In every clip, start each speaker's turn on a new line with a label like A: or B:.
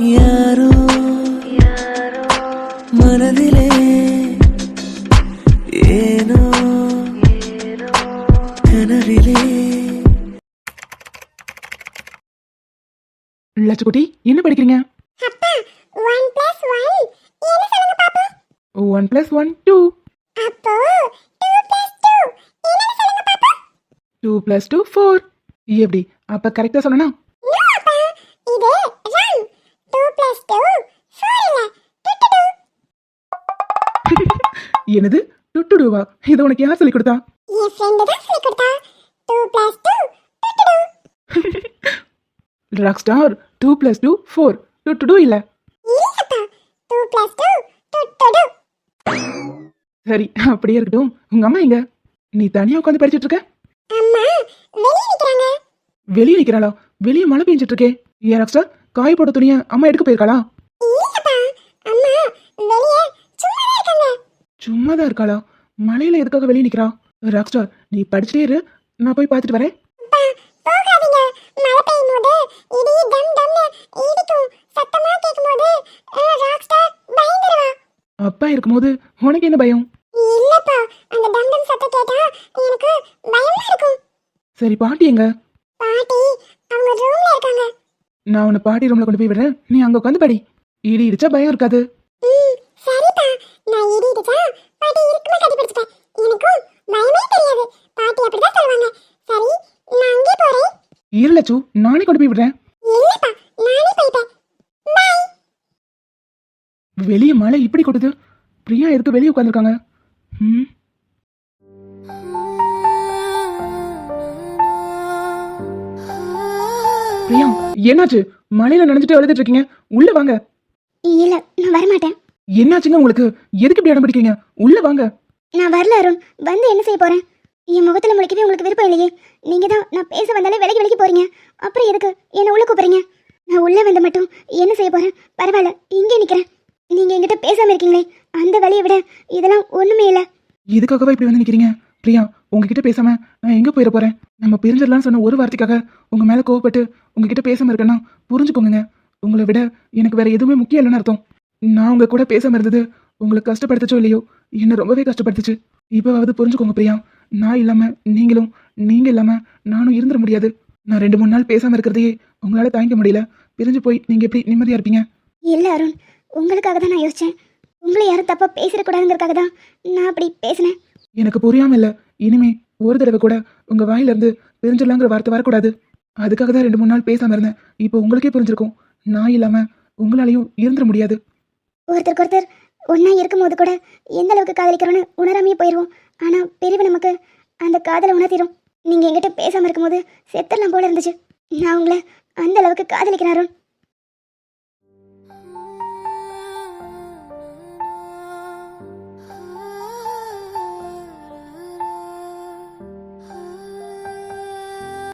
A: யாரோ மனதிலே ஏனோ கனவிலே.
B: லட்சுக்குட்டி என்ன படிக்கிறீங்க?
C: அப்பா 1 + 1 என்ன சொல்லுங்க பாப்பா?
B: 1 + 1 2.
C: அப்போ 2 + 2 என்ன சொல்லுங்க பாப்பா?
B: 2 + 2 4. எப்படி அப்ப கரெக்டா சொன்னா?
C: நோ அப்பா, இது ராங். 2 + 2 4 இல்ல, 2.
B: என்னது டுட்டுடுவா? இது உனக்கு யார் சொல்லி கொடுத்தா?
C: என் ஃப்ரெண்ட் தான் சொல்லி கொடுத்தா. 2 + 2 2.
B: Rock star 2 + 2 4. டுட்டுடு இல்ல.
C: இல்லப்பா, 2 + 2 2.
B: சரி அப்படியே இருக்கட்டும். உங்க அம்மா எங்க? நீ தனியா உட்காந்து படிச்சிட்டு இருக்க?
C: அம்மா வெளிய நிக்கறாங்க.
B: வெளியே நிக்கிறாளா? வெளியே மழை பெஞ்சிட்டு இருக்கே. ஏன் ராக் ஸ்டார் காய் போட்ட துணியை அம்மா எடுக்க போயிருக்காளா?
C: இல்லப்பா, அம்மா வெளிய சும்மா தான் இருக்காங்க.
B: சும்மா தான் இருக்காளா? மழையில எதுக்காக வெளியே நிக்கிறா? ராக் ஸ்டார் நீ படிச்சுட்டே இரு, நான் போய் பார்த்துட்டு வரேன்.
C: அப்பா போகாதீங்க. மழை பெய்யும்போது இடி டம் டம்னு இடிக்கும், சத்தமா கேட்கும்போது ராக் ஸ்டார் பயந்துருவா.
B: அப்பா இருக்கும்போது உனக்கு என்ன பயம்?
C: இல்லப்பா, அந்த டம் டம் சத்தம் கேட்டா எனக்கு பயமா இருக்கும்.
B: சரி பாட்டி எங்க?
C: பாட்டி அவங்க ரூம்ல இருக்காங்க.
B: நான் உன்னை பாட்டி ரூம்ல கொண்டு போய் விடுறேன், நீ அங்க உட்காந்து படி. இடி இடிச்சா பயம் இருக்காது.
C: சரிப்பா, நான் இடி இடிச்சா பாட்டி இருக்குமா கட்டி பிடிச்சிப்பேன். எனக்கும் பயமே தெரியாது. பாட்டி அப்படிதான் சொல்லுவாங்க. சரி, நான் அங்கே போறேன்.
B: இரு லட்சு, நானே கொண்டு போய் விடுறேன்.
C: இல்லப்பா, நானே போயிட்டேன். பை.
B: வெளியே மழை இப்படி கொட்டுது. பிரியா எதுக்கு வெளியே உட்காந்துருக்காங்க? பிரியா என்னாச்சு? மழையில நனைஞ்சிட்டு அழுதுட்டு இருக்கீங்க, உள்ள வாங்க.
C: இல்ல, நான் வர மாட்டேன்.
B: என்னாச்சுங்க உங்களுக்கு? எதுக்கு இப்படி இடம் பிடிக்கிறீங்க? உள்ள வாங்க.
C: நான் வரல அருண். வந்து என்ன செய்ய போறேன்? என் முகத்துல முழிக்கவே உங்களுக்கு விருப்பம் இல்லையே. நீங்க தான் நான் பேச வந்தாலே விலகி விலகி போறீங்க. அப்புறம் எதுக்கு என்ன உள்ள கூப்பிடுறீங்க? நான் உள்ள வந்து மட்டும் என்ன செய்ய போறேன்? பரவாயில்ல, இங்கே நிக்கிறேன். நீங்க என்கிட்ட பேசாம இருக்கீங்களே, அந்த வழியை விட இதெல்லாம் ஒண்ணுமே இல்ல.
B: இதுக்காகவா இப்படி வந்து நிக்கிறீங்க? பிரியா உங்ககிட்ட பேசாம நான் எங்க போயிட போறேன்? நம்ம பிரிஞ்சிடலாம்னு சொன்ன ஒரு வார்த்தைக்காக உங்க மேல கோவப்பட்டு உங்ககிட்ட பேசாம இருக்கேன்னா புரிஞ்சுக்கோங்க. உங்களை விட எனக்கு வேற எதுவுமே முக்கியம் இல்லைன்னு அர்த்தம். நான் உங்க கூட பேசாம இருந்தது உங்களுக்கு கஷ்டப்படுத்துச்சோ இல்லையோ, என்ன ரொம்பவே கஷ்டப்படுத்துச்சு. இப்போவாவது புரிஞ்சுக்கோங்க பிரியா. நான் இல்லாம நீங்களும், நீங்க இல்லாம நானும் இருந்துட முடியாது. நான் 2-3 நாள் பேசாம இருக்கிறதையே உங்களால தாங்கிக்க முடியல. பிரிஞ்சு போய் நீங்க எப்படி நிம்மதியா இருப்பீங்க?
C: இல்ல அருண், உங்களுக்காக தான் நான் யோசிச்சேன். உங்களை யாரும் தப்பா பேசிடக்கூடாதுங்கிறதுக்காக தான் நான் அப்படி பேசினேன்.
B: எனக்கு புரியாம இல்ல. இனிமே ஒரு தடவை கூட உங்க வாயில இருந்து பிரிஞ்சிடலாங்கிற வார்த்தை வரக்கூடாது. அதுக்காக தான் 2-3 நாள் பேசாம இருந்தேன். இப்போ உங்களுக்கே புரிஞ்சிருக்கும், நான் இல்லாம உங்களாலையும் இருந்துட முடியாது.
C: ஒருத்தருக்கு ஒருத்தர் ஒன்னா இருக்கும்போது கூட எந்த அளவுக்கு காதலிக்கிறோன்னு உணராமையே போயிடுவோம். ஆனா பிரிவு நமக்கு அந்த காதலை உணர்த்திடும். நீங்க என்கிட்ட பேசாம இருக்கும்போது செத்துடலாம் போல இருந்துச்சு. நான் உங்களை அந்த அளவுக்கு காதலிக்கிறேன் அருண்.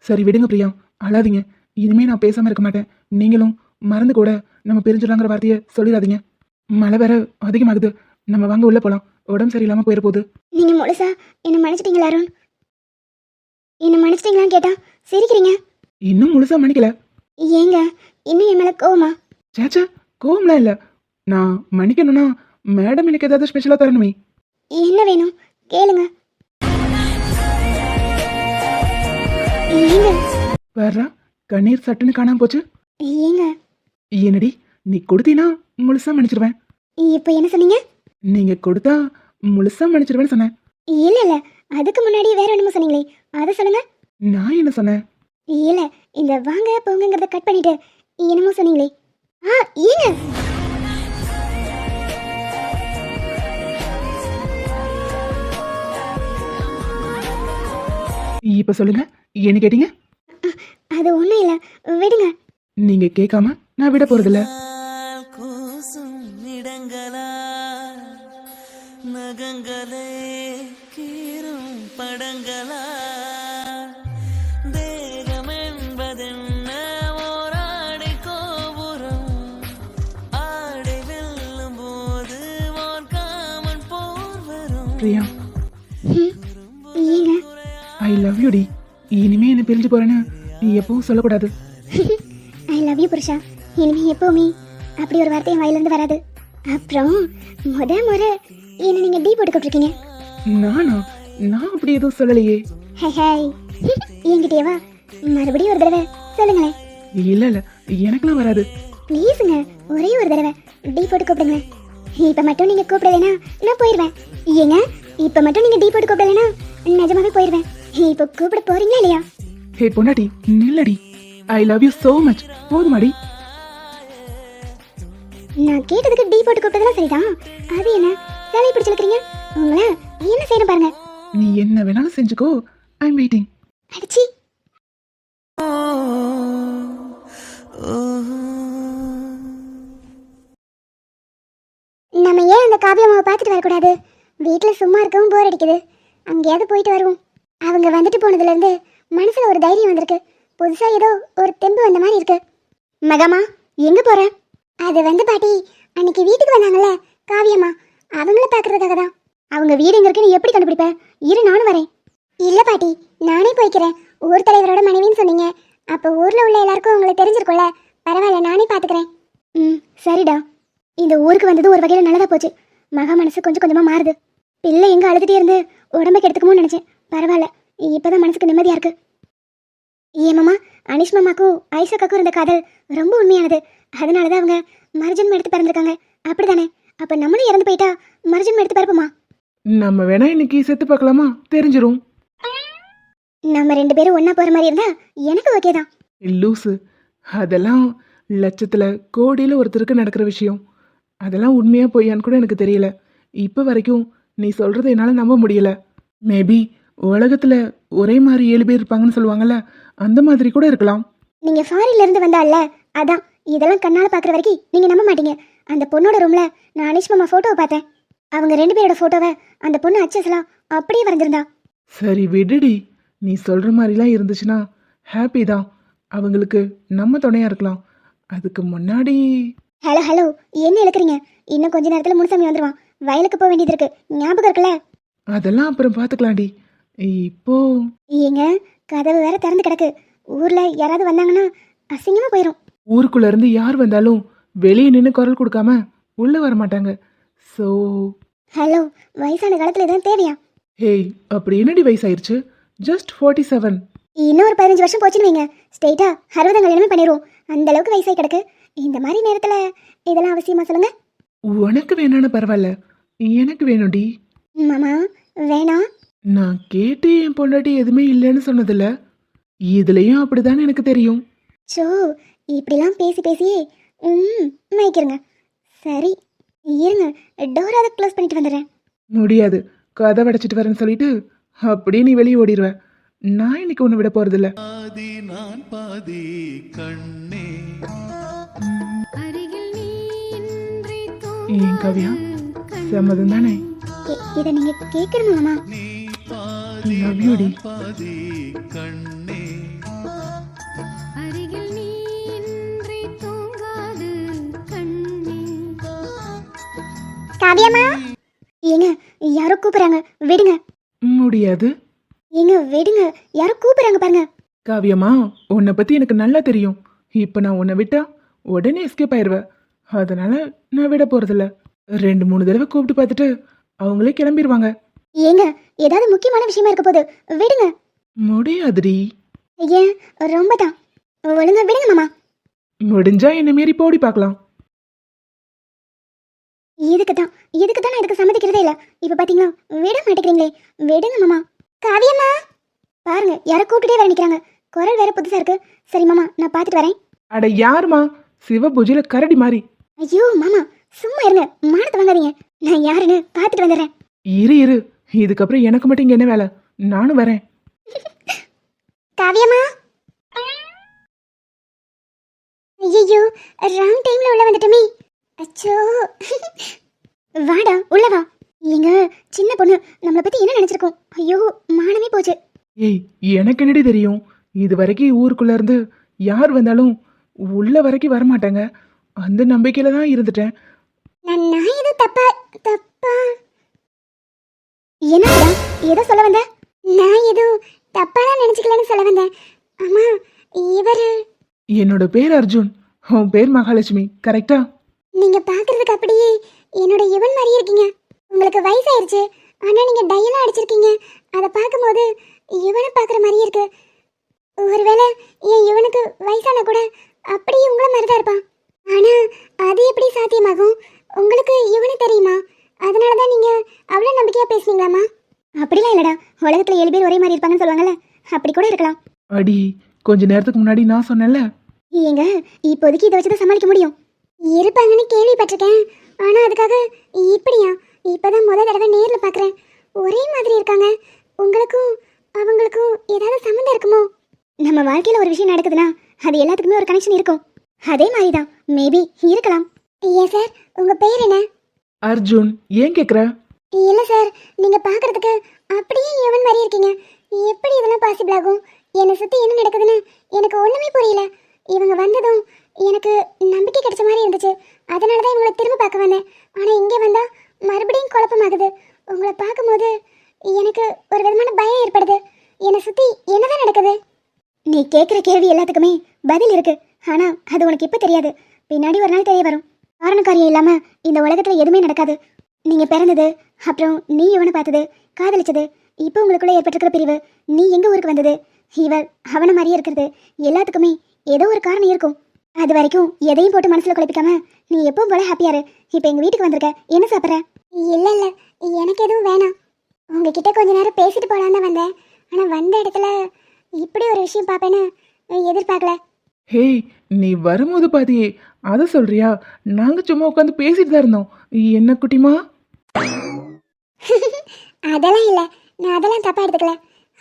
B: சரி விடுங்க பிரியா, அழாதீங்க. இனிமே நான் பேசாம இருக்க மாட்டேன். நீங்களும் மறந்து கூட நம்ம பிரிஞ்சிடலாங்கிற வார்த்தையை சொல்லிடாதீங்க. மழை வேற அதிகமாகுது. நம்ம வாங்க உள்ள போலாம். உடம்பு சரியில்லாம போயிட போகுது.
C: நீங்க முழுசா என்ன மன்னிச்சிட்டீங்களா அருண்? என்ன மன்னிச்சிட்டீங்களான்னு கேட்டா சிரிக்கிறீங்க.
B: இன்னும் முழுசா மன்னிக்கல.
C: ஏங்க இன்னும் என் மேல கோவமா?
B: சேச்சா, கோவம்லாம் இல்ல. நான் மன்னிக்கணும்னா மேடம் எனக்கு ஏதாவது ஸ்பெஷலா தரணுமே.
C: என்ன வேணும் கேளுங்க. ஏங்க
B: வர்றா, கண்ணீர் சட்டுன்னு காணாம போச்சு.
C: ஏங்க
B: என்னடி நீ கொடுத்தீனா முழுசா மன்னிச்சிருவேன்.
C: இப்போ என்ன சொன்னீங்க?
B: நீங்க கொடுத்தா முழுசா மன்னிச்சிருவேன்னு சொன்னேன்.
C: இல்ல இல்ல, அதுக்கு முன்னாடி வேற என்னமோ சொன்னீங்களே, அதை சொல்லுங்க.
B: நான் என்ன சொன்னேன்?
C: இல்ல, இந்த வாங்க போங்கங்கறத கட் பண்ணிட்டு என்னமோ சொன்னீங்களே. ஏங்க
B: இப்ப சொல்லுங்க, என்ன கேட்டீங்க?
C: அது ஒண்ணும் இல்ல, விடுங்க.
B: நீங்க கேட்காம நான் விட போறதில்ல.
A: கூசும் இடங்களா நகங்களே கீரும் படங்களா தேகம் என்பதென்ன ஓராடை கோபுரம் ஆடை வெல்லும் போது காமன் போர் வரும்.
B: பிரியா,
C: ஏங்க
B: ஐ லவ் யூ டி. இனிமே என்ன பிரிஞ்சு போறேன்னு நீ எப்பவும் சொல்லக்கூடாது.
C: ஐ லவ் யூ புருஷா. இனிமே எப்பவுமே அப்படி ஒரு வார்த்தை என் வாயிலிருந்து வராது. அப்புறம் முறை என்ன நீங்க டீ போட்டு கூப்பிட்டுருக்கீங்க.
B: நானா? நான் அப்படி எதுவும் சொல்லலையே.
C: ஹாய் என்கிட்டயே வா, மறுபடியும் ஒரு தடவை சொல்லுங்களேன்.
B: இல்ல இல்ல, எனக்கெல்லாம் வராது.
C: ப்ளீஸுங்க, ஒரே ஒரு தடவை டீ போட்டு கூப்பிடுங்க. இப்ப மட்டும் நீங்க கூப்பிடலைன்னா நான் போயிடுவேன். ஏங்க, இப்ப மட்டும் நீங்க டீ போட்டு கூப்பிடலைன்னா நிஜமாவே போயிடுவேன். இப்போ கூப்பிட போறீங்களா இல்லையா?
B: ஹே பொண்டாட்டி, நில்லடி. I love you so much. போதுமாடி.
C: நான் கேட்டதுக்கு டீ போட்டு கூப்பிட்டதெல்லாம் சரிதான். அது என்ன தலையை பிடிச்சிருக்கீங்க? உங்களை என்ன செய்யணும் பாருங்க.
B: நீ என்ன வேணாலும் செஞ்சுக்கோ. I am waiting.
C: அடிச்சி நம்ம ஏன் அந்த காவியம்மாவை பார்த்துட்டு வரக்கூடாது? வீட்டில் சும்மா இருக்கவும் போர் அடிக்குது. அங்கேயாவது போயிட்டு வருவோம். அவங்க வந்துட்டு போனதுலேருந்து மனசில் ஒரு தைரியம் வந்திருக்கு. புதுசாக ஏதோ ஒரு தெம்பு வந்த மாதிரி இருக்கு. மகம்மா, எங்கே போற? அது வந்து பாட்டி, அன்னைக்கு வீட்டுக்கு வந்தாங்கல்ல காவியம்மா, அவங்கள பார்க்கறதுக்காக தான். அவங்க வீடு எங்க இருக்குன்னு எப்படி கண்டுபிடிப்பேன்? இரு, நானும் வரேன். இல்லை பாட்டி, நானே போய்க்கிறேன். ஊர் தலைவரோட மனைவின்னு சொன்னீங்க. அப்போ ஊரில் உள்ள எல்லாருக்கும் உங்களுக்கு தெரிஞ்சிருக்கும்ல. பரவாயில்ல, நானே பார்த்துக்கிறேன். சரிடா. இந்த ஊருக்கு வந்தது ஒரு வகையில் நல்லதாக போச்சு. மகா மனசு கொஞ்சம் கொஞ்சமாக மாறுது. பிள்ளை எங்கே அழுதுகிட்டே இருந்து உடம்புக்கு எடுத்துக்குமோன்னு நினச்சேன். பரவாயில்ல, இப்போதான் மனசுக்கு நிம்மதியாக இருக்கு. ஏமாம்மா, அனிஷ் மாமாக்கும் ஐஷாக்காக்கும் இருந்த காதல் ரொம்ப உண்மையானது. அதனால தான் அவங்க மறுஜன்மம் எடுத்து பிறந்திருக்காங்க. அப்படிதானே? அப்போ நம்மளும் இறந்து போயிட்டா மறுஜன்மம் எடுத்து பிறப்போமா?
B: நம்ம வேணா இன்னைக்கு செத்து பார்க்கலாமா? தெரிஞ்சிரும்.
C: நம்ம 2 பேரும் ஒன்றா போகிற மாதிரி இருந்தா எனக்கு ஓகே தான்.
B: லூசு, அதெல்லாம் லட்சத்துல கோடியில ஒருத்தருக்கு நடக்கிற விஷயம். அதெல்லாம் உண்மையா பொய்யான்னு கூட எனக்கு தெரியல. இப்போ வரைக்கும் நீ சொல்றதை என்னால நம்ப முடியல. மேபி உலகத்துல ஒரே மாதிரி 7 பேர் இருப்பாங்கன்னு சொல்லுவாங்கல்ல, அந்த மாதிரி கூட இருக்கலாம்.
C: நீங்கள் ஃபாரின்ல இருந்து வந்தால, அதான் இதெல்லாம் கண்ணால் பார்க்குற வரைக்கும் நீங்கள் நம்ப மாட்டீங்க. அந்த பொண்ணோட ரூம்ல நான் அனிஷ் மாமா ஃபோட்டோவை பார்த்தேன். அவங்க 2 பேரோட ஃபோட்டோவை அந்த பொண்ணு அச்சஸ்லாம் அப்படியே வரைஞ்சிருந்தா.
B: சரி விடுடி. நீ சொல்ற மாதிரிலாம் இருந்துச்சுன்னா ஹாப்பி தான். அவங்களுக்கு நம்ம துணையா இருக்கலாம். அதுக்கு முன்னாடி
C: ஹலோ ஹலோ, என்ன இழுக்கிறீங்க? இன்னும் கொஞ்ச நேரத்தில் முனுசாமி வந்துடுவான். வயலுக்கு போக வேண்டியது இருக்கு, ஞாபகம் இருக்குல்ல?
B: அதெல்லாம் அப்புறம் பார்த்துக்கலாம்டி. இப்போ
C: ஏங்க, கதவு வேற திறந்து கிடக்கு. ஊர்ல யாராவது வந்தாங்கன்னா அசிங்கமா போயிடும்.
B: ஊருக்குள்ள இருந்து யார் வந்தாலும் வெளியே நின்று குரல் கொடுக்காம உள்ள வர மாட்டாங்க. ஸோ
C: ஹலோ, வயசான காலத்துல இதான் தேவையா?
B: ஹேய், அப்படி என்னடி வயசாயிருச்சு? ஜஸ்ட் 47.
C: இன்னும் ஒரு 15 வருஷம் போச்சுன்னு வைங்க, ஸ்ட்ரெயிட்டா 60 கல்யாணமே பண்ணிடுவோம். அந்த அளவுக்கு வயசாகி கிடக்கு. இந்த மாதிரி நேரத்துல இதெல்லாம் அவசியமா சொல்லுங்க?
B: உனக்கு வேணான்னு பரவாயில்ல, எனக்கு வேணும்டி.
C: மாமா வேணாம்.
B: நான் கேட்டு என் பொண்டாட்டி எதுவுமே இல்லைன்னு சொன்னதில்ல. இதுலயும் அப்படிதானே எனக்கு தெரியும்.
C: சோ, இப்படிலாம் பேசி பேசியே மயக்கிருங்க. சரி இருங்க, டோராவது க்ளோஸ் பண்ணிட்டு வந்துடுறேன்.
B: முடியாது, கதை அடைச்சிட்டு வரேன்னு சொல்லிட்டு அப்படியே நீ வெளியே ஓடிடுவ. நான் இன்னைக்கு ஒன்று விட போறதில்ல.
D: பாதி நான் பாதி கண்ணே.
B: ஏன் கவ்யா, சம்மதம் தானே?
C: இதை நீங்க கேட்கணுமா மாமா?
D: நீ பாதி
B: லவ் யூ டி.
D: பாதி கண்ணே.
C: காவியம்மா, ஏங்க யாரோ கூப்பிடுறாங்க, விடுங்க.
B: முடியாது.
C: ஏங்க விடுங்க, யாரோ கூப்பிடுறாங்க பாருங்க.
B: காவியம்மா, உன்னை பத்தி எனக்கு நல்லா தெரியும். இப்போ நான் உன்னை விட்டா உடனே எஸ்கேப் ஆயிடுவேன். அதனால நான் விட போறதில்ல. 2-3 தடவை கூப்பிட்டு பார்த்துட்டு அவங்களே கிளம்பிடுவாங்க.
C: ஏங்க, ஏதாவது முக்கியமான விஷயமா இருக்க போது, விடுங்க.
B: முடியாதுடி.
C: ஏன் ரொம்ப தான், ஒழுங்கா விடுங்க மாமா.
B: முடிஞ்சா என்ன மீறி போடி பார்க்கலாம்.
C: இதுக்கு தான் நான் இதுக்கு சம்மதிக்கிறதே இல்லை. இப்போ பார்த்தீங்களா, விட மாட்டேங்கிறீங்களே. விடுங்க மாமா. காவியம்மா, பாருங்க யாரோ கூப்பிட்டுட்டே வர நிற்கிறாங்க. குரல் வேற புதுசா இருக்கு. சரி மாமா, நான் பார்த்துட்டு வரேன்.
B: அட யாருமா? சிவபூஜையில கரடி மாதிரி.
C: ஐயோ மாமா, சும்மா இருங்க, மானத்தை வாங்காதீங்க. நான் யாருன்னு பார்த்துட்டு வந்துடுறேன்.
B: இரு, இதுக்கப்புறம் எனக்கு மட்டும் இங்க என்ன வேலை? நானும் வரேன்.
C: காவியம்மா, ஐயோ ராங் டைம்ல உள்ள வந்துட்டோமே. அச்சோ, வாடா உள்ள வா. எங்க சின்ன பொண்ணு நம்மளை பத்தி என்ன நினைச்சிருக்கோம்? ஐயோ மானமே போச்சு.
B: ஏய், எனக்கு என்னடி தெரியும்? இது வரைக்கும் ஊருக்குள்ள இருந்து யார் வந்தாலும் உள்ள வரைக்கும் வரமாட்டாங்க. அந்த நம்பிக்கையில தான் இருந்துட்டேன்.
C: நான் ஏதோ தப்பா என்னடா ஏதோ சொல்ல வந்த? நான் ஏதோ தப்பாலாம் நினைச்சுக்கலன்னு சொல்ல வந்தேன். அம்மா, இவரு
B: என்னோட பேர் அர்ஜுன், உன் பேர் மகாலட்சுமி, கரெக்டா?
C: நீங்க பாக்குறதுக்கு அப்படியே என்னோட யுவன் மாதிரியே இருக்கீங்க. உங்களுக்கு வயசாயிருச்சு, ஆனா நீங்க டையெல்லாம் அடிச்சிருக்கீங்க. அதை பார்க்கும்போது யுவனை பார்க்குற மாதிரியே இருக்கு. ஒருவேளை என் யுவனுக்கு வயசான கூட அப்படியே உங்களை மாதிரி தான் இருப்பான். ஆனா அது எப்படி சாத்தியமாகும்? உங்களுக்கு யுவனை தெரியுமா? அதனால தான் நீங்க அவ்வளோ நம்பிக்கையா பேசுனீங்களாமா? அப்படிலாம் இல்லடா, உலகத்துல 7 பேர் ஒரே மாதிரி இருப்பாங்கன்னு சொல்லுவாங்கல்ல, அப்படி கூட இருக்கலாம்.
B: அடி, கொஞ்ச நேரத்துக்கு முன்னாடி நான் சொன்னேன்ல.
C: ஏங்க, இப்போதைக்கு இதை வச்சு தான் சமாளிக்க முடியும். இருப்பாங்கன்னு கேள்விப்பட்டிருக்கேன், ஆனா அதுக்காக இப்படியா? இப்பதான் முதல் தடவை நேர்ல பாக்குறேன். ஒரே மாதிரி இருக்காங்க. உங்களுக்கும் அவங்களுக்கும் ஏதாவது சம்மந்தம் இருக்குமோ? நம்ம வாழ்க்கையில ஒரு விஷயம் நடக்குதுன்னா அது எல்லாத்துக்குமே ஒரு கனெக்ஷன் இருக்கும். அதே மாதிரி தான் மேபி இருக்கலாம். ஏன் சார், உங்க பேர் என்ன?
B: அர்ஜுன். ஏன் கேக்குற?
C: இல்ல சார், நீங்க பாக்குறதுக்கு அப்படியே யுவன் மாதிரி இருக்கீங்க. எப்படி இதெல்லாம் பாசிபிள் ஆகும்? என்னை சுத்தி என்ன நடக்குதுன்னு எனக்கு ஒண்ணுமே புரியல. இவங்க வந்ததும் எனக்கு நம்பிக்கை கிடைச்ச மாதிரி இருந்துச்சு. அதனால தான் இவங்களை திரும்ப பார்க்க வந்தேன். ஆனா இங்கே வந்தா மறுபடியும் குழப்பமாகுது. உங்களை பார்க்கும்போது எனக்கு ஒரு விதமான பயம் ஏற்படுது. என்னை சுத்தி என்னதான் நடக்குது? நீ கேட்குற கேள்வி எல்லாத்துக்குமே பதில் இருக்கு. ஆனா அது உனக்கு இப்ப தெரியாது, பின்னாடி ஒரு நாள் தெரிய வரும். காரண காரியம் இல்லாம இந்த உலகத்துல எதுவுமே நடக்காது. நீங்க பிறந்தது, அப்புறம் நீ இவனை பார்த்தது, காதலிச்சது, இப்போ உங்களுக்குள்ள ஏற்பட்டிருக்கிற பிரிவு, நீ எங்க ஊருக்கு வந்தது, இவர் அவனை மாதிரியே இருக்கிறது, எல்லாத்துக்குமே ஏதோ ஒரு காரணம் இருக்கும். அது வரைக்கும் எதையும் போட்டு மனசுல குழப்பிக்காம நீ எப்பவும் போல ஹாப்பியா இரு. இப்போ எங்க வீட்டுக்கு வந்திருக்க, என்ன சாப்பிட்ற? இல்ல இல்ல, எனக்கு எதுவும் வேணாம். உங்ககிட்ட கொஞ்ச நேரம் பேசிட்டு போலான்னு தான் வந்தேன். ஆனா வந்த இடத்துல இப்படி ஒரு விஷயம் பார்ப்பேன்னு எதிர்பார்க்கல.
B: ஹேய், நீ வரும்போது பாத்தியே, அதை சொல்றியா? நாங்க சும்மா உட்காந்து பேசிட்டு தான் இருந்தோம். என்ன குட்டிமா?
C: அதெல்லாம் இல்ல, நான் அதெல்லாம் தப்பா எடுத்துக்கல.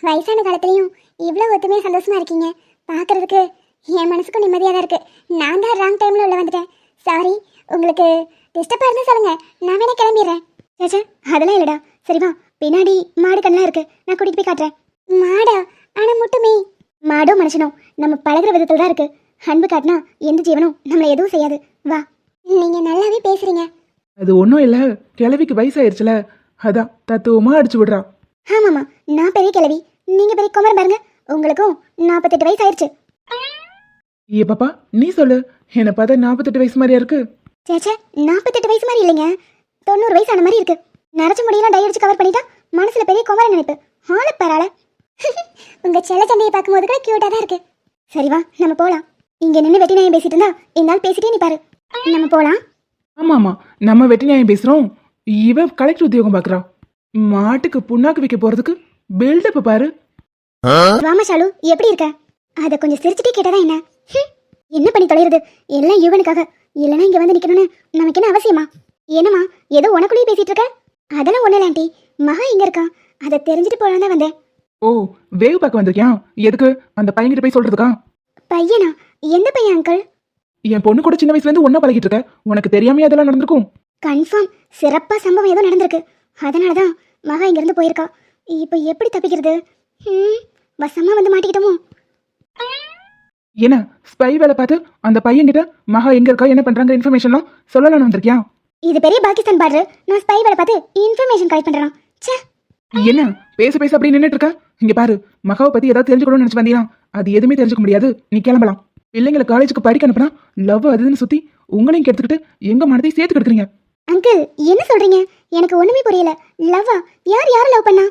C: வயசான காலத்துலயும் இவ்வளவு ஒத்துமையா சந்தோஷமா இருக்கீங்க. பாக்குறதுக்கு என் மனசுக்கும் நிம்மதியா தான் இருக்கு. நான் தான் ராங் டைம்ல உள்ள வந்துட்டேன். சாரி. உங்களுக்கு டிஸ்டர்பா இருந்தா சொல்லுங்க, நான் வேணா கிளம்பிடுறேன். சேச்சா, அதெல்லாம் இல்லடா. சரிவா, பின்னாடி மாடு கண்ணெல்லாம் இருக்கு, நான் கூட்டிட்டு போய் காட்டுறேன். மாடா? ஆனா முட்டுமே. மாடோ மனுஷனோ நம்ம பழகுற விதத்துல தான் இருக்கு. அன்பு காட்டினா எந்த ஜீவனும் நம்மளை எதுவும் செய்யாது. வா. நீங்க நல்லாவே பேசுறீங்க.
B: அது ஒன்றும் இல்லை, கிழவிக்கு வயசாயிருச்சுல, அதான் தத்துவமா அடிச்சு விடுறா.
C: ஆமாம்மா, நான் பெரிய கிழவி, நீங்க பெரிய குமரன் பாருங்க. உங்களுக்கும் 48 வயசு ஆயிடுச்சு.
B: ஏ பாப்பா, நீ சொல்லு. என்னை பார்த்தா 48 வயசு மாதிரியா இருக்கு?
C: சேச்சே, 48 வயசு மாதிரி இல்லைங்க, 90 வயசு ஆன மாதிரி இருக்கு. நரைச்ச முடியெல்லாம் டை அடிச்சு கவர் பண்ணிட்டா மனசுல பெரிய குமரன் நினைப்பு. ஆளு பரவாயில்ல. உங்க செல்ல சண்டையை பார்க்கும்போது கூட கியூட்டா தான் இருக்கு. சரி வா, நம்ம போலாம். இங்க நின்று வெட்டி நாயம் பேசிட்டு இருந்தா இந்த ஆள் பேசிட்டே நீ பாரு. நம்ம போலாம்.
B: ஆமா ஆமா, நம்ம வெட்டி நியாயம் பேசுறோம், இவ கலெக்டர் உத்தியோகம் பாக்குறா. மாட்டுக்கு புண்ணாக்கு வைக்க போறதுக்கு பில்டப் பாரு.
C: வாமா ஷாலு, எப்படி இருக்க? அத கொஞ்சம் சிரிச்சுட்டே கேட்டதா என்ன? என்ன பண்ணி தொலைறது? எல்லாம் யுவனுக்காக. இல்லைன்னா இங்க வந்து நிக்கணும்னு நமக்கு என்ன அவசியமா? என்னம்மா, ஏதோ உனக்குள்ளேயே பேசிட்டு இருக்க? அதெல்லாம் ஒண்ணு இல்ல ஆண்டி, மகா இங்க இருக்கா, அதை தெரிஞ்சுட்டு போலாம் தான் வந்தேன்.
B: ஓ, வேவு பார்க்க வந்திருக்கியா? எதுக்கு? அந்த பையன்கிட்ட போய் சொல்றதுக்கா?
C: பையனா? எந்த பையன் அங்கிள்?
B: என் பொண்ணு கூட சின்ன வயசுல இருந்து ஒன்னா பழகிட்டு இருக்க, உனக்கு தெரியாம அதெல்லாம் நடந்திருக்கும்.
C: கன்ஃபார்ம் சிறப்பா சம்பவம் ஏதோ நடந்திருக்கு. அதனாலதான் மகா இங்க இருந்து போயிருக்கா. இப்போ எப்படி தப்பிக்கிறது? வசமா வந்து மாட்டிக்கிட்டோமோ?
B: என்ன ஸ்பை வேலை பார்த்து அந்த பையன்கிட்ட மகா எங்க இருக்கா, என்ன பண்றாங்க இன்ஃபர்மேஷன்லாம் சொல்லலாம்னு வந்திருக்கியா?
C: இது பெரிய பாகிஸ்தான் பாடுற, நான் ஸ்பை வேலை பார்த்து இன்ஃபர்மேஷன் கலெக்ட் பண்றேன். ச்சே,
B: என்ன பேச பேச அப்படி நின்னுட்டு இருக்க? இங்க பாரு, மகாவை பத்தி ஏதாவது தெரிஞ்சுக்கணும்னு நினைச்சு வந்தீங்கன்னா அது எதுவுமே தெரிஞ்சுக்க முடியாது. நீ கிளம்பலாம். பிள்ளைங்களை காலேஜுக்கு படிக்க அனுப்புனா லவ் அதுன்னு சுத்தி உங்களையும் கெடுத்துக்கிட்டு எங்க மனதை சேர்த்து கெடுக்குறீங்க.
C: அங்கிள் என்ன சொல்றீங்க? எனக்கு ஒண்ணுமே புரியல. லவ்வா? யார் யாரை லவ் பண்ணா?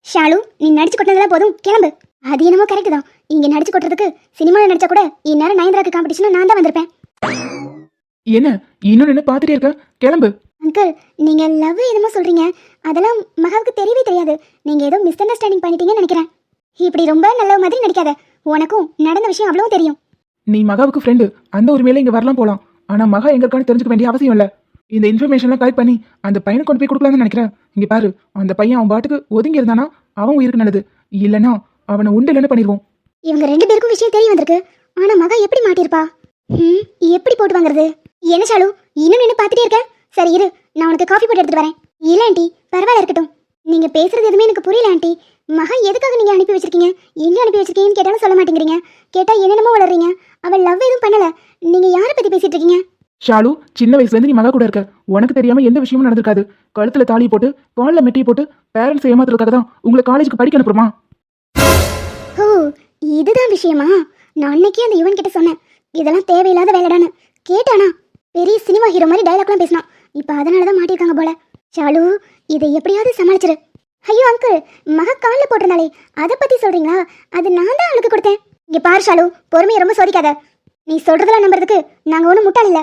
C: ஷாலு, நீ நடிச்சு கொட்டதெல்லாம் போதும், கிளம்பு. அது என்னமோ கரெக்ட் தான். இங்க நடிச்சு கொட்டுறதுக்கு சினிமாவில் நடிச்சா கூட இந்நேரம் நயன்தாராக்கு காம்படிஷன் நான் தான் வந்திருப்பேன்.
B: என்ன இன்னும் என்ன பாத்துட்டே இருக்க? கிளம்பு.
C: அங்கிள், நீங்க லவ் என்னமோ சொல்றீங்க, அதெல்லாம் மகாவுக்கு தெரியவே தெரியாது. நீங்க ஏதோ மிஸ் அண்டர்ஸ்டாண்டிங் பண்ணிட்டீங்கன்னு நினைக்கிறேன். இப்படி ரொம்ப நல்ல மாதிரி நடிக்காத. உனக்கும் நடந்த விஷயம் அவ்வளவும் தெரியும்.
B: நீ மகாவுக்கு ஃப்ரெண்டு, அந்த உரிமையில இங்க வரலாம் போலாம். ஆனா மகா எங்க இருக்கான்னு தெரிஞ்சுக்க வேண்டிய அவசியம் இல்ல. இந்த இன்ஃபர்மேஷன்லாம் கலெக்ட் பண்ணி அந்த பையனை கொண்டு போய் கொடுக்கலாம்னு நினைக்கிறேன். இங்க பாரு, அந்த பையன் அவன் பாட்டுக்கு ஒதுங்கி இருந்தானா அவன் உயிருக்கு நல்லது, இல்லைன்னா அவனை உண்டு இல்லைன்னு பண்ணிடுவோம்.
C: இவங்க 2 பேருக்கும் விஷயம் தெரிய வந்திருக்கு. ஆனா மகா எப்படி மாட்டிருப்பா? எப்படி போட்டு வாங்குறது? என்ன ஷாலு, இன்னும் நின்று பார்த்துட்டே இருக்க? சரி இரு, நான் உனக்கு காஃபி போட்டு எடுத்துட்டு வரேன். இல்ல ஆண்டி, பரவாயில்ல இருக்கட்டும். நீங்க பேசுறது எதுவுமே எனக்கு புரியல ஆண்டி. மகா எதுக்காக நீங்க அனுப்பி வச்சிருக்கீங்க? எங்க அனுப்பி வச்சிருக்கீங்கன்னு கேட்டாலும் சொல்ல மாட்டேங்கிறீங்க. கேட்டா என்னென்னமோ வளர்றீங்க. அவள் லவ் எதுவும் பண்ணல. நீங்க யாரை பத்தி பேசிட்டு இருக்கீங்க?
B: ஷாலு, சின்ன வயசுல இருந்து நீ மகா கூட இருக்க, உனக்கு தெரியாம எந்த விஷயமும் நடந்திருக்காது. கழுத்துல தாலி போட்டு காலில் மெட்டி போட்டு பேரண்ட்ஸ் ஏமாத்துறதுக்காக தான் உங்களை காலேஜுக்கு படிக்க அனுப்புறோமா?
C: ஓ, இதுதான் விஷயமா? நான் அன்னைக்கே அந்த யுவன் கிட்ட சொன்னேன், இதெல்லாம் தேவையில்லாத வேலைடான்னு. கேட்டானா? பெரிய சினிமா ஹீரோ மாதிரி டயலாக்லாம் பேசினான். இப்போ அதனால தான் மாட்டிருக்காங்க போல. ஷாலு, இதை எப்படியாவது சமாளிச்சிரு. ஐயோ அங்கிள், மக காலில் போட்டிருந்தாலே அதை பத்தி சொல்றீங்களா? அது நான் தான் அவளுக்கு கொடுத்தேன். இங்க பாரு ஷாலு, பொறுமையை ரொம்ப சோதிக்காத. நீ சொல்றதெல்லாம் நம்புறதுக்கு நாங்க ஒன்றும் முட்டாள் இல்ல.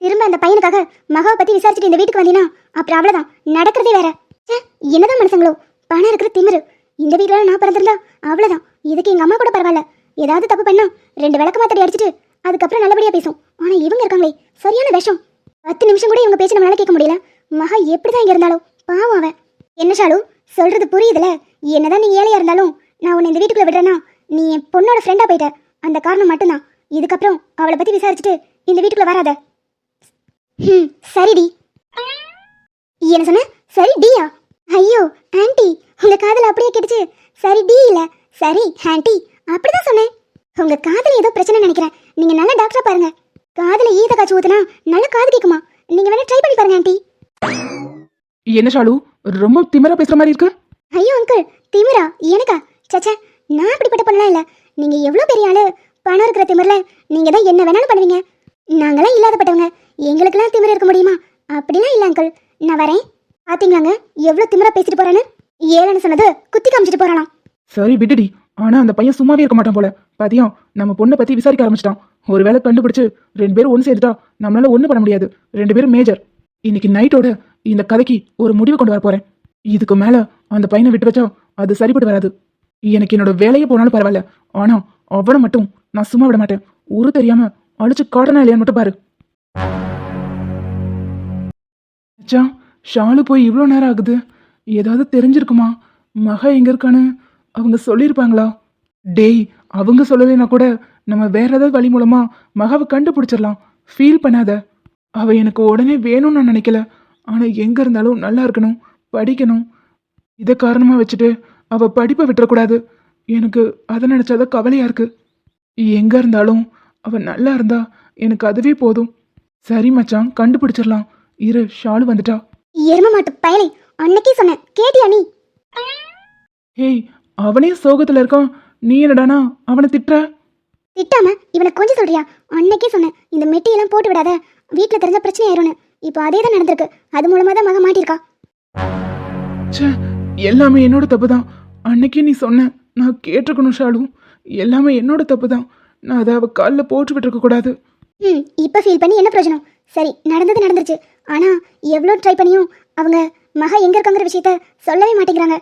C: திரும்ப அந்த பையனுக்காக மகாவை பத்தி விசாரிச்சுட்டு இந்த வீட்டுக்கு வந்தீங்கன்னா அப்புறம் அவ்வளவுதான், நடக்கிறதே வேற. என்னதான் மனுஷங்களோ, பணம் இருக்கிற திமிரு. இந்த வீட்டுல நான் பிறந்திருந்தா அவ்வளவுதான். இதுக்கு எங்க அம்மா கூட பரவாயில்ல, ஏதாவது தப்பு பண்ணா 2 விளக்கு மாத்தடி அடிச்சுட்டு அதுக்கப்புறம் நல்லபடியா பேசும். ஆனா இவங்க இருக்காங்களே, சரியான விஷம். 10 நிமிஷம் கூட இவங்க பேச்சு நம்மளால கேட்க முடியல. மகா எப்படிதான் இங்க இருந்தாலும் பாவம் அவன். என்ன ஷாலு, சொல்றது புரியுதுல? என்னதான் நீ ஏழையா இருந்தாலும் நான் உன்னை இந்த வீட்டுக்குள்ள விடுறேன்னா நீ என் பொண்ணோட ஃப்ரெண்டா போயிட்ட. அந்த காரணம் மட்டும்தான். இதுக்கப்புறம் அவளை பத்தி விசாரிச்சுட்டு இந்த வீட்டுக்குள்ள வராத. சரிடி. என்ன சொன்ன? சரி டியா? ஐயோ ஆன்ட்டி, உங்க காதல அப்படியே கேட்டுச்சு. சரி டி இல்ல, சரி ஆன்ட்டி, அப்படிதான் சொன்னேன். உங்க காதல ஏதோ பிரச்சனை நினைக்கிறேன். நீங்க நல்ல டாக்டரா பாருங்க. காதல ஈத காய்ச்சி ஊத்துனா நல்ல காது கேக்குமா? நீங்க வேணா ட்ரை பண்ணி பாருங்க ஆன்ட்டி.
B: என்ன ஷாலு, ரொம்ப திமிரா பேசுற மாதிரி இருக்கு.
C: ஐயோ அங்கிள், திமிரா எனக்கா? சச்சா, நான் அப்படிப்பட்ட பொண்ணலாம் இல்ல. நீங்க எவ்வளவு பெரிய ஆளு. பணம் இருக்கிற திமிர்ல நீங்க தான் என்ன வேணாலும் பண்ணுவீங்க. நாங்களாம் இல்லாதப்பட்டவங்க, எங்களுக்கெல்லாம் திமிர இருக்க முடியுமா? அப்படிலாம் இல்ல அங்கிள். நான் வரேன். பாத்தீங்களாங்க எவ்வளவு திமிரா பேசிட்டு போறான்னு? ஏழன்னு சொன்னது குத்தி காமிச்சிட்டு போறானாம்.
B: சரி விடுடி. ஆனா அந்த பையன் சும்மாவே இருக்க மாட்டான் போல. பாத்தியா, நம்ம பொண்ணை பத்தி விசாரிக்க ஆரம்பிச்சிட்டான். ஒருவேளை கண்டுபிடிச்சு 2 பேரும் ஒன்று சேர்த்துட்டா நம்மளால ஒன்றும் பண்ண முடியாது. 2 பேரும் மேஜர். இன்னைக்கு நைட்டோட இந்த கதைக்கு ஒரு முடிவு கொண்டு வர போறேன். இதுக்கு மேல அந்த பையனை விட்டு வச்சா அது சரிப்பட்டு வராது. எனக்கு என்னோட வேலையே போனாலும் பரவாயில்ல, ஆனா அவனை மட்டும் நான் சும்மா விட மாட்டேன். ஒரு தெரியாம அழிச்சு காட்டனா இல்லையான்னு மட்டும் பாரு. அச்சா, ஷாலு போய் இவ்வளோ நேரம் ஆகுது. ஏதாவது தெரிஞ்சிருக்குமா? மகா எங்க இருக்கான்னு அவங்க சொல்லியிருப்பாங்களா? டேய், அவங்க சொல்லலைன்னா கூட நம்ம வேற ஏதாவது வழி மூலமா மகாவை கண்டுபிடிச்சிடலாம். ஃபீல் பண்ணாத. அவ எனக்கு உடனே வேணும்னு நான் நினைக்கல. ஆனா எங்க இருந்தாலும் நல்லா இருக்கணும், படிக்கணும். இதை காரணமா வச்சுட்டு அவ படிப்பை விட்டுறக்கூடாது. எனக்கு அதை நினைச்சாதான் கவலையா இருக்கு. எங்க இருந்தாலும் அவ நல்லா இருந்தா எனக்கு அதுவே போதும். சரி மச்சான், கண்டுபிடிச்சிடலாம். இரு, ஷாலு வந்துட்டா.
C: எரும மாட்டு பயலை, அன்னைக்கே சொன்னேன், கேட்டியா நீ?
B: ஹேய், அவனே சோகத்துல இருக்கான், நீ என்னடானா அவனை திட்டுற?
C: திட்டாம இவனை கொஞ்சம் சொல்றியா? அன்னைக்கே சொன்னேன், இந்த மெட்டியெல்லாம் போட்டு விடாத, வீட்டுல தெரிஞ்ச பிரச்சனை ஆயிரும்னு. இப்போ அதே தான் நடந்திருக்கு. அது மூலமா தான் மக மாட்டிருக்கா.
B: ச்சே, எல்லாமே என்னோட தப்பு தான். அன்னைக்கே நீ சொன்ன, நான் கேட்டிருக்கணும் ஷாலு. எல்லாமே என்னோட தப்பு தான். நான் அதை அவ காலில் போட்டு விட்டுருக்க கூடாது.
C: இப்போ ஃபீல் பண்ணி என்ன பிரயோஜனம்? சரி, நடந்தது நடந்துருச்சு. ஆனா எவ்வளோ ட்ரை பண்ணியும் அவங்க மக எங்க இருக்காங்கிற விஷயத்த சொல்லவே மாட்டேங்கிறாங்க.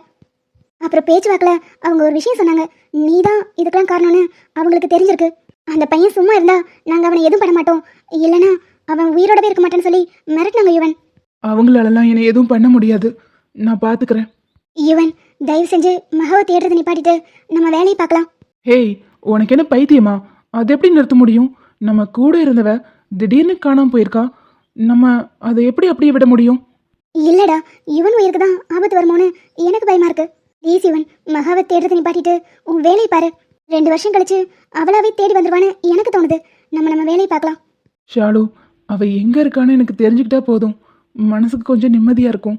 C: அப்புறம் பேச்சுவாக்கில் அவங்க ஒரு விஷயம் சொன்னாங்க. நீ தான் இதுக்கெல்லாம் காரணம்னு அவங்களுக்கு தெரிஞ்சிருக்கு. அந்த பையன் சும்மா இருந்தா நாங்கள் அவனை எதுவும் பண்ண மாட்டோம், இல்லைன்னா அவன் உயிரோடவே இருக்க மாட்டேன்னு சொல்லி மிரட்டினாங்க. யுவன்,
B: அவங்களாலலாம் என்னை எதுவும் பண்ண முடியாது, நான் பார்த்துக்கிறேன்.
C: யுவன், தயவு செஞ்சு மகாவை தேடுறதை நிப்பாட்டிட்டு நம்ம வேலையை பார்க்கலாம்.
B: ஹேய், உனக்கு என்ன பைத்தியமா? அது எப்படி நிறுத்த முடியும்? நம்ம கூட இருந்தவ திடீர்னு காணாமல் போயிருக்கா. நம்ம அதை எப்படி அப்படியே விட முடியும்?
C: இல்லடா, யுவன் உயிருக்கு தான் ஆபத்து வருமோன்னு எனக்கு பயமா இருக்கு. ப்ளீஸ் யுவன், மகாவை தேடுறதை நிப்பாட்டிட்டு உன் வேலையை பாரு. 2 வருஷம் கழிச்சு அவளாவே தேடி வந்துருவான்னு எனக்கு தோணுது. நம்ம வேலையை பார்க்கலாம்.
B: ஷாலு, அவ எங்க இருக்கான்னு எனக்கு தெரிஞ்சுக்கிட்டா போதும், மனசுக்கு கொஞ்சம் நிம்மதியா இருக்கும்.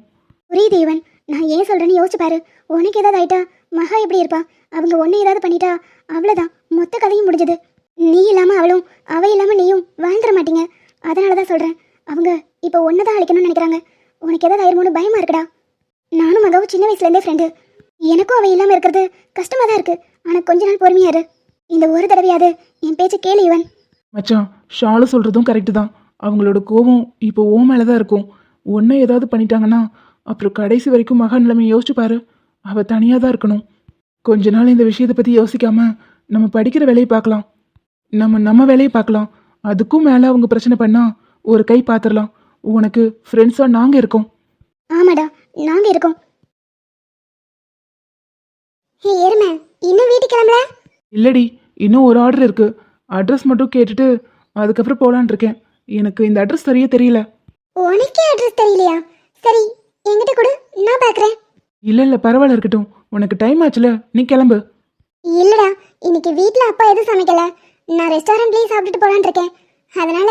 C: புரியுது யுவன், நான் ஏன் சொல்றேன்னு யோசிச்சு பாரு. உனக்கு ஏதாவது ஆயிட்டா மகா எப்படி இருப்பா? அவங்க ஒன்னு ஏதாவது பண்ணிட்டா அவ்வளவுதான், மொத்த கதையும் முடிஞ்சது. நீ இல்லாம அவளும், அவ இல்லாம நீயும் வாழ்ந்துட மாட்டீங்க. அதனாலதான் சொல்றேன், அவங்க இப்போ ஒன்னதான் அழிக்கணும்னு நினைக்கிறாங்க. உனக்கு ஏதாவது ஆயிருமோன்னு பயமா இருக்குடா. நானும் மகாவும் சின்ன வயசுல இருந்தே ஃப்ரெண்டு. எனக்கும் அவ இல்லாம இருக்கிறது கஷ்டமா தான் இருக்கு. ஆனா கொஞ்ச நாள் பொறுமையா இரு. இந்த ஒரு தடவையாவது என் பேச்ச கேளு யுவன்.
B: மச்சான், ஷாலு சொல்றதும் கரெக்டு தான். அவங்களோட கோபம் இப்போ ஓ மேலதான் இருக்கும். ஒன்றை ஏதாவது பண்ணிட்டாங்கன்னா அப்புறம் கடைசி வரைக்கும் மகா நிலைமை யோசிச்சு பாரு. அவ தனியாக தான் இருக்கணும். கொஞ்ச நாள் இந்த விஷயத்தை பற்றி யோசிக்காம நம்ம படிக்கிற வேலையை பார்க்கலாம். நம்ம வேலையை பார்க்கலாம். அதுக்கும் மேலே அவங்க பிரச்சனை பண்ணா ஒரு கை பார்த்துடலாம். உனக்கு ஃப்ரெண்ட்ஸாக நாங்கள் இருக்கோம்.
C: ஆமாடா, நாங்க இருக்கோம். ஹே எருமை, இன்னும் வீட்டுக்கு கிளம்பல?
B: இல்லடி, இன்னும் ஒரு ஆர்டர் இருக்கு. அட்ரஸ் மட்டும் கேட்டுட்டு அதுக்கப்புறம் போகலான் இருக்கேன். எனக்கு இந்த அட்ரஸ் சரியா தெரியல.
C: உனக்கே அட்ரஸ் தெரியலையா? சரி, என்கிட்ட கொடு, நான் பார்க்குறேன்.
B: இல்லை பரவாயில்ல, இருக்கட்டும். உனக்கு டைம் ஆச்சுல, நீ கிளம்பு.
C: இல்லடா, இன்னைக்கு வீட்டில் அப்பா எதுவும் சமைக்கல. நான் ரெஸ்டாரண்ட்லேயே சாப்பிட்டுட்டு போலான்னு இருக்கேன். அதனால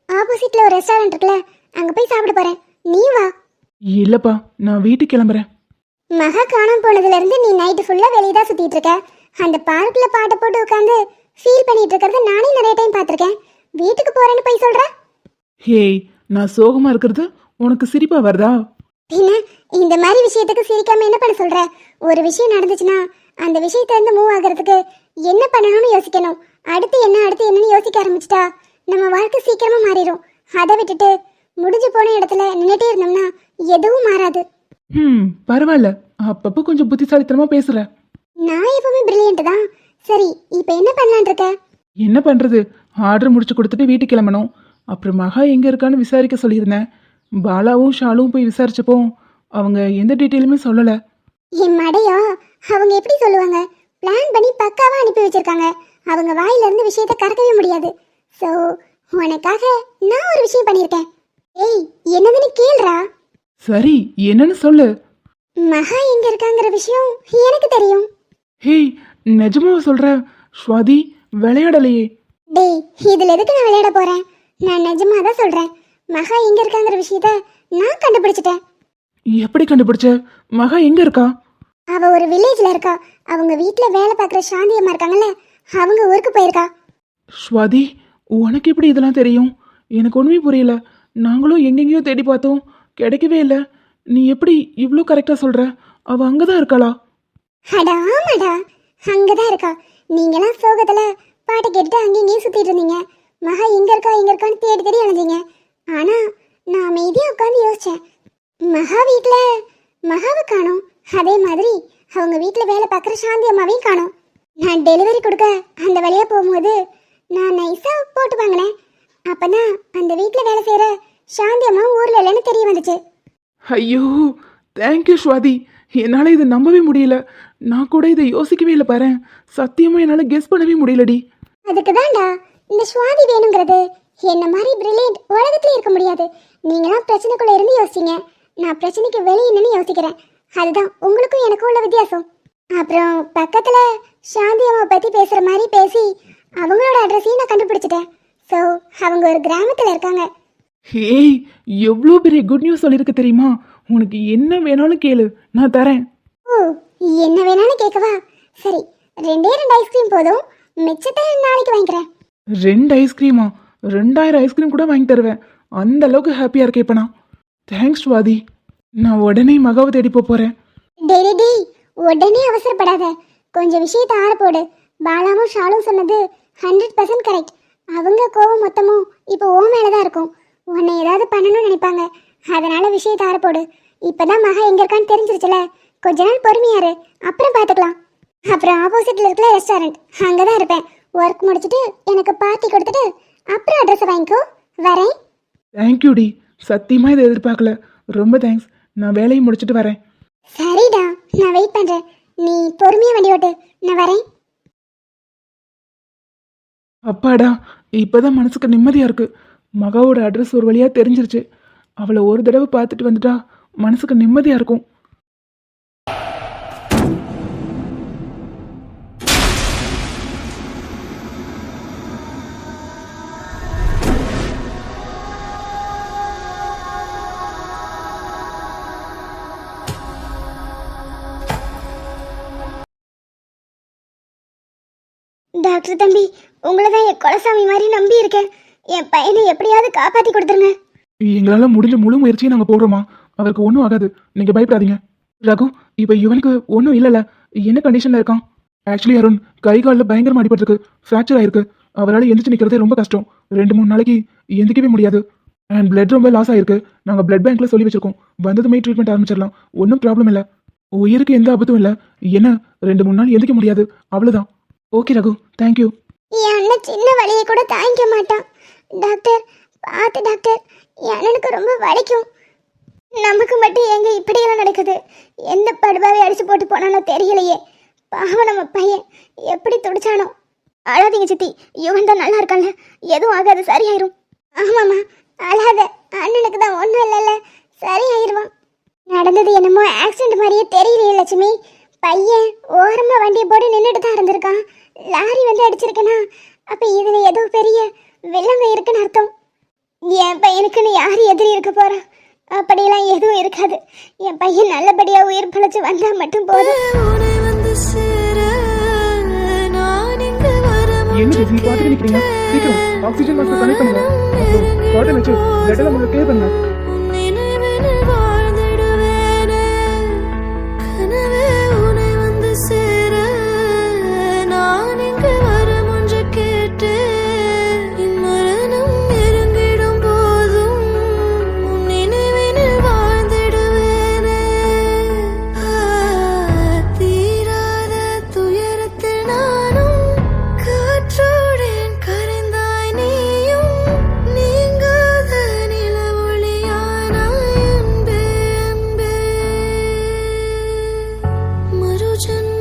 C: ஆப்போசிட்ல ஒரு ரெஸ்டாரண்ட் இருக்குல்ல, அங்கே போய் சாப்பிட போறேன். நீ வா.
B: இல்லைப்பா, நான் வீட்டுக்கு கிளம்புறேன்.
C: மகா காணாம போனதுல இருந்து நீ நைட்டு ஃபுல்லா வெளியே தான் சுத்திட்டு இருக்க. அந்த பார்க்ல பாட்டை போட்டு உட்காந்து ஃபீல் பண்ணிட்டு இருக்கிறத நானே நிறைய டைம் பார்த்திருக்கேன். வீட்டுக்கு போறேன்னு போய் சொல்ற?
B: ஹேய், நான் சோகமா இருக்கிறது உனக்கு சிரிப்பா வருதா?
C: பின்ன இந்த மாதிரி விஷயத்துக்கு சிரிக்காம என்ன பண்ண சொல்ற? ஒரு விஷயம் நடந்துச்சுன்னா அந்த விஷயத்துல இருந்து மூவ் ஆகிறதுக்கு என்ன பண்ணணும்னு யோசிக்கணும். அடுத்து என்னன்னு யோசிக்க ஆரம்பிச்சிட்டா நம்ம வாழ்க்கை சீக்கிரமா மாறிடும். அதை விட்டுட்டு முடிஞ்சு போன இடத்துல நின்னுட்டே இருந்தோம்னா எதுவும் மாறாது.
B: பரவாயில்ல, அப்பப்போ கொஞ்சம் புத்திசாலித்தனமா பேசுற.
C: நான் எப்பவுமே பிரில்லியன்ட் தான். சரி, இப்போ என்ன பண்ணலான் இருக்க?
B: என்ன பண்றது, ஆர்டர் முடிச்சு கொடுத்துட்டு வீட்டுக்கு கிளம்பணும். அப்புறம் மகா எங்க இருக்கான்னு விசாரிக்க சொல்லியிருந்தேன். பாலாவும் ஷாலுவும் போய் விசாரிச்சப்போ அவங்க எந்த டீட்டெயிலுமே சொல்லல.
C: என் மடையா, அவங்க எப்படி சொல்லுவாங்க? பிளான் பண்ணி பக்காவா அனுப்பி வச்சிருக்காங்க. அவங்க வாயில இருந்து விஷயத்தை கறக்கவே முடியாது. சோ உனக்காக நான் ஒரு விஷயம் பண்ணியிருக்கேன். ஏய், என்னதுன்னு கேளுடா.
B: சரி, என்னன்னு சொல்லு.
C: மகா எங்க இருக்காங்கிற விஷயம் எனக்கு தெரியும்.
B: ஹேய், நிஜமாவா சொல்ற? ஸ்வாதி விளையாடலையே.
C: டேய், இதுல எதுக்கு நான் விளையாட போறேன்? நான் நிஜமா தான் சொல்றேன். மகா எங்க இருக்காங்கிற விஷயத்த நான் கண்டுபிடிச்சிட்டேன்.
B: எப்படி கண்டுபிடிச்ச? மகா எங்க இருக்கா?
C: அவ ஒரு வில்லேஜ்ல இருக்கா. அவங்க வீட்ல வேலை பார்க்குற சாந்தி அம்மா இருக்காங்கல்ல, அவங்க ஊருக்கு போயிருக்கா.
B: ஸ்வாதி, உனக்கு எப்படி இதெல்லாம் தெரியும்? எனக்கு ஒண்ணுமே புரியல. நாங்களும் எங்கெங்கேயோ தேடி பார்த்தோம், கிடைக்கவே இல்லை. நீ எப்படி இவ்வளோ கரெக்டா சொல்ற? அவ அங்கதான் இருக்காளா?
C: அட ஆமாடா, அங்கதான் இருக்கா. நீங்களாம் சோகத்துல பாட்டு கேட்டுட்டு அங்கேயும் சுத்திட்டு இருந்தீங்க. மகா எங்க இருக்கான்னு தேடி தேடி அலைஞ்சீங்க. ஆனா நான் அமைதியா உட்காந்து யோசிச்சேன். மகா வீட்ல மகாவை காணோம். அதே மாதிரி அவங்க வீட்ல வேலை பார்க்குற சாந்தி அம்மாவையும் காணோம். நான் டெலிவரி கொடுக்க அந்த வழியா போகும்போது நான் நைஸா போட்டு வாங்கினேன். அப்பதான் அந்த வீட்ல வேலை செய்யற சாந்தி அம்மா ஊர்ல இல்லைன்னு தெரிய வந்துச்சு.
B: ஐயோ, தேங்க்யூ ஸ்வாதி. என்னால இதை நம்பவே முடியல. நான் கூட இதை யோசிக்கவே இல்லை பாரு. சத்தியமா என்னால கெஸ் பண்ணவே முடியலடி.
C: அதுக்கு தான்டா இந்த சுவாதி வேணுங்கிறது. என்ன மாதிரி பிரில்லியன்ட் உலகத்துல இருக்க முடியாது. நீங்களாம் பிரச்சனைக்குள்ள இருந்து யோசிங்க, நான் பிரச்சனைக்கு வெளியே நின்று யோசிக்கிறேன். அதுதான் உங்களுக்கும் எனக்கும் உள்ள வித்தியாசம். அப்புறம் பக்கத்துல சாந்தி அம்மா பத்தி பேசுற மாதிரி பேசி அவங்களோட அட்ரஸையும் நான் கண்டுபிடிச்சிட்டேன். ஸோ அவங்க ஒரு கிராமத்துல இருக்காங்க.
B: ஹேய், எவ்வளோ பெரிய குட் நியூஸ் சொல்லியிருக்கு தெரியுமா? உனக்கு என்ன வேணாலும் கேளு, நான் தரேன்.
C: ஓ, என்ன வேணாலும் கேட்கவா? சரி, 2 ஐஸ்கிரீம் போதும், மிச்சத்தை நாளைக்கு வாங்கிக்கிறேன்.
B: 2 ஐஸ்கிரீமா? 2000 ஐஸ்கிரீம் கூட வாங்கி தருவேன். அந்த அளவுக்கு ஹாப்பியா இருக்கேன் இப்போ நான். தேங்க்ஸ் ஸ்வாதி. நான் உடனே மகாவை தேடி போறேன்.
C: டேய், உடனே அவசரப்படாத. கொஞ்சம் விஷயத்தை ஆற போடு. பாலாவும் ஷாலும் சொன்னது 100% கரெக்ட். அவங்க கோவம் மொத்தமும் இப்போ ஓ மேலதான் இருக்கும். உன்னை ஏதாவது பண்ணணும்னு நினைப்பாங்க. அதனால விஷயத்தை ஆற போடு. இப்பதான் மகா எங்க இருக்கான்னு தெரிஞ்சிருச்சுல, கொஞ்ச நாள் பொறுமையாரு, அப்புறம் பார்த்துக்கலாம். அப்புறம் ஆப்போசிட்ல இருக்கிற ரெஸ்டாரண்ட், அங்கதான் இருப்பேன். ஒர்க் முடிச்சுட்டு எனக்கு பார்ட்டி கொடுத்துட்டு அப்புறம் அட்ரஸ் வாங்கிக்கோ. வரேன்.
B: தேங்க்யூ டி, சத்தியமா இதை எதிர்பார்க்கல. ரொம்ப தேங்க்ஸ். நான் வேலையை முடிச்சுட்டு வரேன்.
C: சரிடா, நான் வெயிட் பண்றேன். நீ பொறுமையா வண்டி ஓட்டு, நான் வரேன்.
B: அப்பாடா, இப்பதான் மனசுக்கு நிம்மதியா இருக்கு. மகாவோட அட்ரஸ் ஒரு வழியா தெரிஞ்சிருச்சு. அவளை ஒரு தடவை பார்த்துட்டு வந்துட்டா மனசுக்கு நிம்மதியா இருக்கும்.
C: டாக்டர் தம்பி, உங்களை தான் என் குலசாமி மாதிரி நம்பி இருக்கேன். என் பையனை எப்படியாவது காப்பாற்றி கொடுத்துருங்க.
B: எங்களால முடிஞ்ச முழு முயற்சியை நாங்க போடுறோமா. அவருக்கு ஒன்றும் ஆகாது, நீங்க பயப்படாதீங்க. ரகு, இப்ப இவனுக்கு ஒன்றும் இல்லைல்ல? என்ன கண்டிஷன்ல இருக்கான்? ஆக்சுவலி அருண் கை காலில் பயங்கரமா அடிபட்டிருக்கு, ஃப்ராக்சர் ஆயிருக்கு. அவரால் எந்திரிச்சு நிற்கிறதே ரொம்ப கஷ்டம். 2-3 நாளைக்கு எந்திக்கவே முடியாது. அண்ட் பிளட் ரொம்ப லாஸ் ஆயிருக்கு. நாங்கள் பிளட் பேங்க்ல சொல்லி வச்சிருக்கோம். வந்ததுமே ட்ரீட்மெண்ட் ஆரம்பிச்சிடலாம். ஒன்றும் ப்ராப்ளம் இல்லை. உயிருக்கு எந்த ஆபத்தும் இல்லை. என்ன 2-3 நாள் எந்திக்க முடியாது, அவ்வளோதான். Okay Raghu, thank you.
C: என் அண்ணன் சின்ன வலியை கூட தாங்கிக்க மாட்டான். டாக்டர் பார்த்து டாக்டர், என் அண்ணனுக்கு ரொம்ப வலிக்கும். நமக்கு மட்டும் எங்க இப்படியெல்லாம் நடக்குது? எந்த படுபாவை அடிச்சு போட்டு போனானோ தெரியலையே. பாவம் நம்ம பையன் எப்படி துடிச்சானோ. அழாதீங்க சித்தி, இவன் தான் நல்லா இருக்கான்ல, எதுவும் ஆகாது, சரியாயிரும். ஆமாம்மா, அழாத. அண்ணனுக்கு தான் ஒன்றும் இல்லைல்ல, சரியாயிருவான். நடந்தது என்னமோ ஆக்சிடென்ட் மாதிரியே தெரியலையே லட்சுமி. பையன் ஓரமாக வண்டியை போட்டு நின்றுட்டு தான் இருந்திருக்கான். லாரி வந்து அடிச்சிருக்கேனா? அப்போ இதில் ஏதோ பெரிய வில்லங்க இருக்குன்னு அர்த்தம். என் பையனுக்குன்னு யார் எதிரி இருக்க போறா? அப்படியெல்லாம் எதுவும் இருக்காது. என் பையன் நல்லபடியாக உயிர் பிழைச்சு வந்தால் மட்டும் போதும்.
A: உன்னை வந்து சேர நான் இங்கு வர
B: என்ன ஜெசி பார்த்துட்டு நிக்கிறீங்க? சீக்கிரம் ஆக்சிஜன் மாஸ்க் கனெக்ட் பண்ணுங்க. அப்புறம் காட்டன் வச்சு பிளட் எல்லாம் முதல்ல கிளியர் பண்ணுங்க.
E: நினைவில் வாழ்ந்திடுவேனே, கனவே உன்னை வந்து சேர நான் இங்கு வரம் ஒன்று கேட்டேன். இம்மரணம் நெருங்கிடும் போதும் உன் நினைவினில் வாழ்ந்திடுவேனே. தீராத துயரத்தில் நானும் காற்றோடேன் கரைந்தாய் நீயும். நீங்காத நிலவொளியானாய் அன்பே அன்பே. மறுஜன்ம